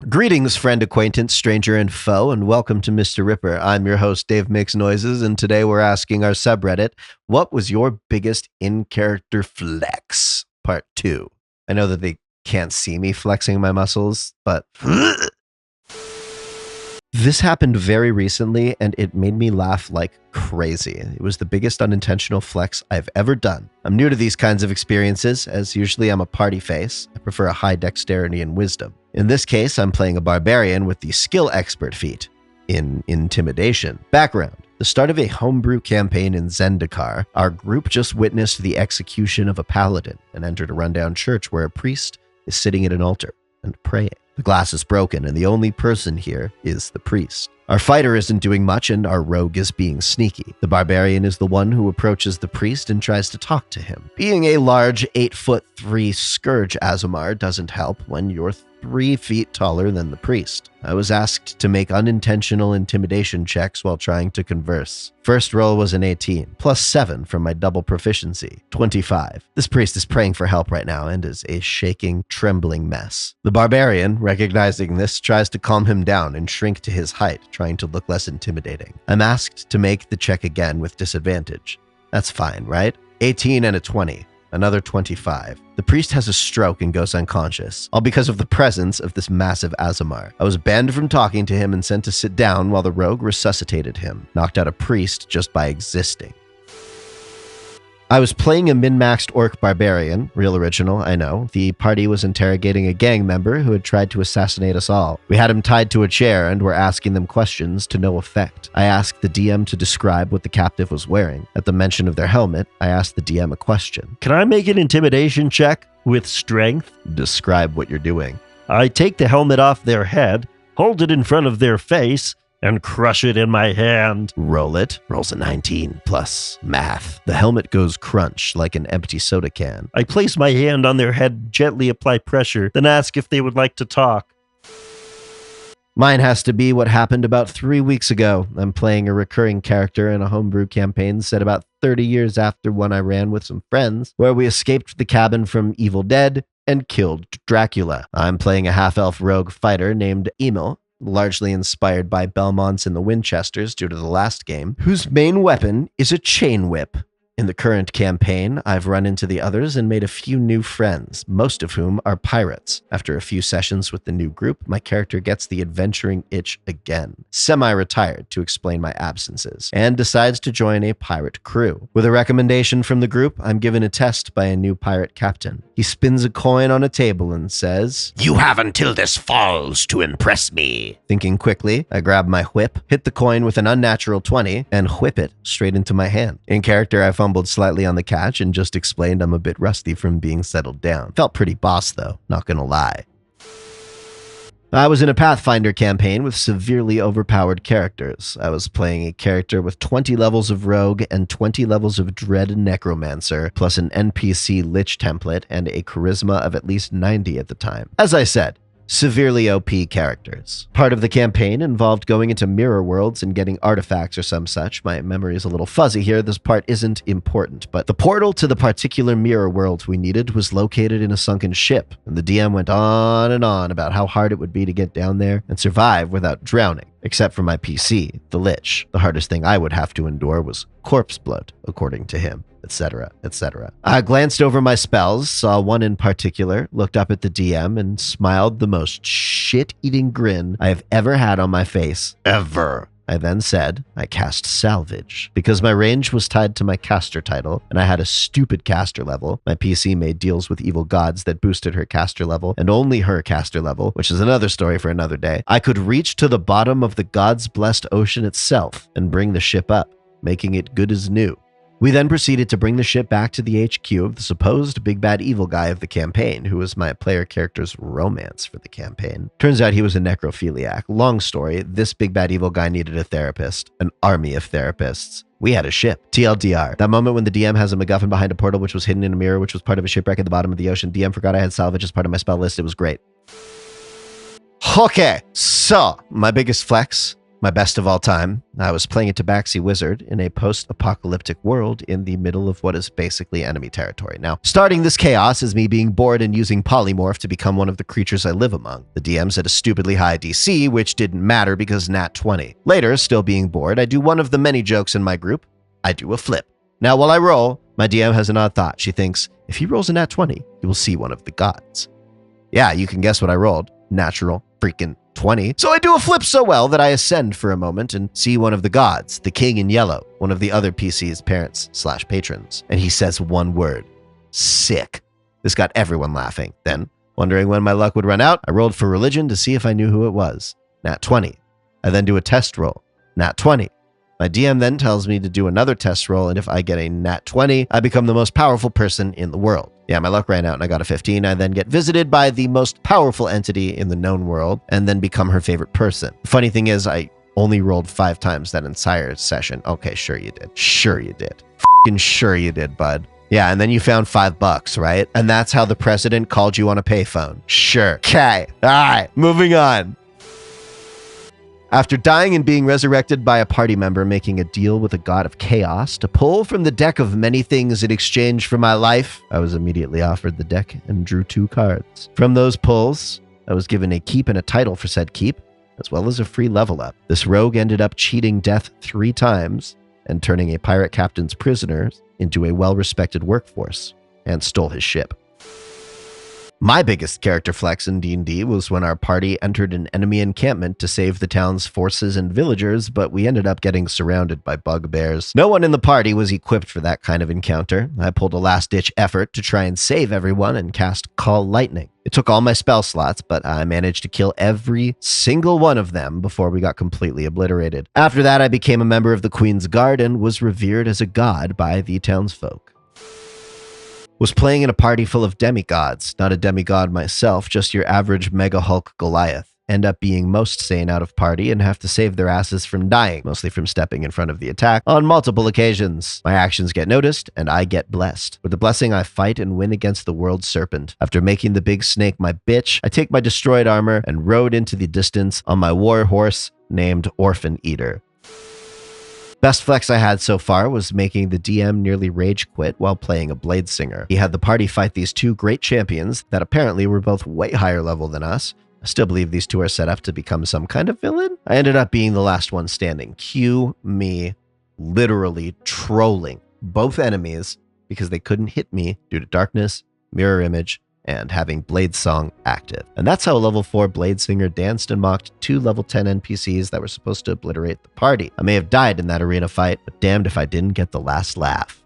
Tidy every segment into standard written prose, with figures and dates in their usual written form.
Greetings, friend, acquaintance, stranger, and foe, and welcome to MrRipper. I'm your host, Dave Makes Noises, and today we're asking our subreddit, what was your biggest in-character flex? Part 2. I know that they can't see me flexing my muscles, but this happened very recently, and it made me laugh like crazy. It was the biggest unintentional flex I've ever done. I'm new to these kinds of experiences, as usually I'm a party face. I prefer a high dexterity and wisdom. In this case, I'm playing a barbarian with the skill expert feat in intimidation. Background. The start of a homebrew campaign in Zendikar, our group just witnessed the execution of a paladin and entered a rundown church where a priest is sitting at an altar and praying. The glass is broken, and the only person here is the priest. Our fighter isn't doing much, and our rogue is being sneaky. The barbarian is the one who approaches the priest and tries to talk to him. Being a large 8'3" scourge Aasimar doesn't help when you're 3 feet taller than the priest. I was asked to make unintentional intimidation checks while trying to converse. First roll was an 18, plus 7 from my double proficiency, 25. This priest is praying for help right now and is a shaking, trembling mess. The barbarian, recognizing this, tries to calm him down and shrink to his height, trying to look less intimidating. I'm asked to make the check again with disadvantage. That's fine, right? 18 and a 20. Another 25. The priest has a stroke and goes unconscious, all because of the presence of this massive Aasimar. I was banned from talking to him and sent to sit down while the rogue resuscitated him, knocked out a priest just by existing. I was playing a min-maxed orc barbarian, real original, I know. The party was interrogating a gang member who had tried to assassinate us all. We had him tied to a chair and were asking them questions to no effect. I asked the DM to describe what the captive was wearing. At the mention of their helmet, I asked the DM a question. Can I make an intimidation check with strength? Describe what you're doing. I take the helmet off their head, hold it in front of their face, and crush it in my hand. Roll it. Rolls a 19 plus math. The helmet goes crunch like an empty soda can. I place my hand on their head, gently apply pressure, then ask if they would like to talk. Mine has to be what happened about 3 weeks ago. I'm playing a recurring character in a homebrew campaign set about 30 years after one I ran with some friends, where we escaped the cabin from Evil Dead and killed Dracula. I'm playing a half-elf rogue fighter named Emil, largely inspired by Belmonts and the Winchesters due to the last game, whose main weapon is a chain whip. In the current campaign, I've run into the others and made a few new friends, most of whom are pirates. After a few sessions with the new group, my character gets the adventuring itch again, semi-retired to explain my absences, and decides to join a pirate crew. With a recommendation from the group, I'm given a test by a new pirate captain. He spins a coin on a table and says, "You have until this falls to impress me." Thinking quickly, I grab my whip, hit the coin with an unnatural 20, and whip it straight into my hand. In character, I fumbled slightly on the catch and just explained I'm a bit rusty from being settled down. Felt pretty boss though, not gonna lie. I was in a Pathfinder campaign with severely overpowered characters. I was playing a character with 20 levels of Rogue and 20 levels of Dread Necromancer, plus an NPC Lich template and a charisma of at least 90 at the time. As I said, severely OP characters. Part of the campaign involved going into mirror worlds and getting artifacts or some such. My memory is a little fuzzy here. This part isn't important, but the portal to the particular mirror world we needed was located in a sunken ship, and the DM went on and on about how hard it would be to get down there and survive without drowning. Except for my PC, the Lich. The hardest thing I would have to endure was corpse blood, according to him, etc., etc. I glanced over my spells, saw one in particular, looked up at the DM, and smiled the most shit-eating grin I have ever had on my face, ever. I then said, I cast Salvage. Because my range was tied to my caster title, and I had a stupid caster level, my PC made deals with evil gods that boosted her caster level, and only her caster level, which is another story for another day. I could reach to the bottom of the god's blessed ocean itself and bring the ship up, making it good as new. We then proceeded to bring the ship back to the HQ of the supposed big bad evil guy of the campaign, who was my player character's romance for the campaign. Turns out he was a necrophiliac. Long story, this big bad evil guy needed a therapist, an army of therapists. We had a ship. TLDR. That moment when the DM has a MacGuffin behind a portal which was hidden in a mirror, which was part of a shipwreck at the bottom of the ocean. DM forgot I had salvage as part of my spell list. It was great. Okay, so my biggest flex, My best of all time, I was playing a Tabaxi wizard in a post-apocalyptic world in the middle of what is basically enemy territory. Now, starting this chaos is me being bored and using polymorph to become one of the creatures I live among. The DM set a stupidly high DC, which didn't matter because nat 20. Later, still being bored, I do one of the many jokes in my group. I do a flip. Now, while I roll, my DM has an odd thought. She thinks, if he rolls a nat 20, he will see one of the gods. Yeah, you can guess what I rolled. Natural freaking 20. So I do a flip so well that I ascend for a moment and see one of the gods, the king in yellow, one of the other PC's parents/patrons. And he says one word, sick. This got everyone laughing. Then, wondering when my luck would run out, I rolled for religion to see if I knew who it was. Nat 20. I then do a test roll. Nat 20. My DM then tells me to do another test roll, and if I get a nat 20, I become the most powerful person in the world. Yeah, my luck ran out and I got a 15. I then get visited by the most powerful entity in the known world and then become her favorite person. The funny thing is, I only rolled 5 times that entire session. Okay, sure you did. Sure you did. F***ing sure you did, bud. Yeah, and then you found $5, right? And that's how the president called you on a payphone. Sure. Okay. All right, moving on. After dying and being resurrected by a party member making a deal with a god of chaos to pull from the deck of many things in exchange for my life, I was immediately offered the deck and drew 2 cards. From those pulls, I was given a keep and a title for said keep, as well as a free level up. This rogue ended up cheating death 3 times and turning a pirate captain's prisoners into a well-respected workforce, and stole his ship. My biggest character flex in D&D was when our party entered an enemy encampment to save the town's forces and villagers, but we ended up getting surrounded by bugbears. No one in the party was equipped for that kind of encounter. I pulled a last-ditch effort to try and save everyone and cast Call Lightning. It took all my spell slots, but I managed to kill every single one of them before we got completely obliterated. After that, I became a member of the Queen's Guard and was revered as a god by the townsfolk. Was playing in a party full of demigods, not a demigod myself, just your average mega Hulk Goliath. End up being most sane out of party and have to save their asses from dying, mostly from stepping in front of the attack, on multiple occasions. My actions get noticed, and I get blessed. With the blessing, I fight and win against the world serpent. After making the big snake my bitch, I take my destroyed armor and rode into the distance on my war horse named Orphan Eater. Best flex I had so far was making the DM nearly rage quit while playing a Blade Singer. He had the party fight these 2 great champions that apparently were both way higher level than us. I still believe these 2 are set up to become some kind of villain. I ended up being the last one standing. Cue me literally trolling both enemies because they couldn't hit me due to darkness, mirror image, and having Blade Song active. And that's how a level 4 Blade Singer danced and mocked 2 level 10 NPCs that were supposed to obliterate the party. I may have died in that arena fight, but damned if I didn't get the last laugh.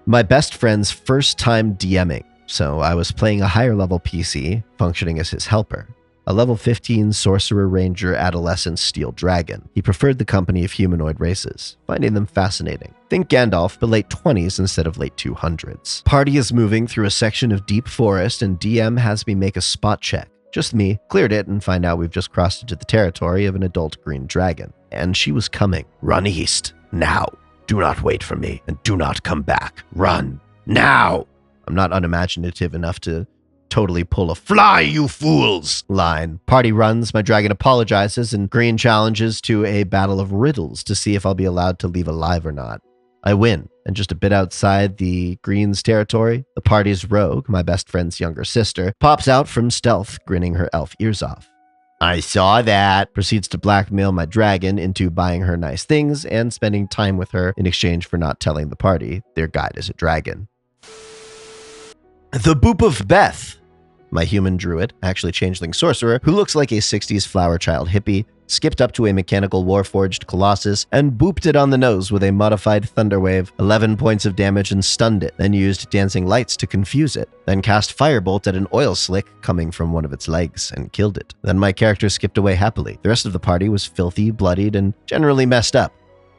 My best friend's first time DMing, so I was playing a higher level PC, functioning as his helper. A level 15 sorcerer ranger adolescent steel dragon. He preferred the company of humanoid races, finding them fascinating. Think Gandalf, but late 20s instead of late 200s. Party is moving through a section of deep forest and DM has me make a spot check. Just me, cleared it and find out we've just crossed into the territory of an adult green dragon. And she was coming. Run east, now. Do not wait for me, and do not come back. Run, now! I'm not unimaginative enough to totally pull a "Fly, you fools!" line. Party runs, my dragon apologizes, and Green challenges to a battle of riddles to see if I'll be allowed to leave alive or not. I win, and just a bit outside the Green's territory, the party's rogue, my best friend's younger sister, pops out from stealth, grinning her elf ears off. I saw that. Proceeds to blackmail my dragon into buying her nice things and spending time with her in exchange for not telling the party their guide is a dragon. The Boop of Beth, my human druid, actually changeling sorcerer, who looks like a 60s flower child hippie, skipped up to a mechanical warforged colossus and booped it on the nose with a modified thunderwave, 11 points of damage and stunned it, then used dancing lights to confuse it, then cast firebolt at an oil slick coming from one of its legs and killed it. Then my character skipped away happily. The rest of the party was filthy, bloodied, and generally messed up.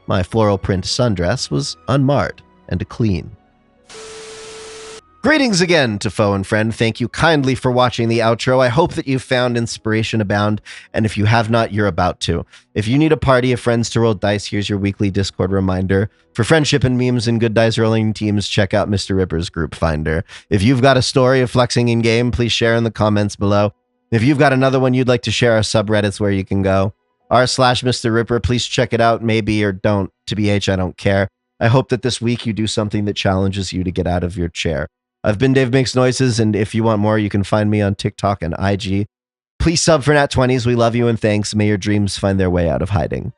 My floral print sundress was unmarred and clean. Greetings again to foe and friend. Thank you kindly for watching the outro. I hope that you found inspiration abound, and if you have not, you're about to. If you need a party of friends to roll dice, here's your weekly Discord reminder. For friendship and memes and good dice rolling teams, check out MrRipper's group finder. If you've got a story of flexing in-game, please share in the comments below. If you've got another one you'd like to share, our subreddit's where you can go. r/MrRipper. Please check it out, maybe, or don't. TBH, I don't care. I hope that this week you do something that challenges you to get out of your chair. I've been Dave Makes Noises, and if you want more, you can find me on TikTok and IG. Please sub for Nat 20s. We love you and thanks. May your dreams find their way out of hiding.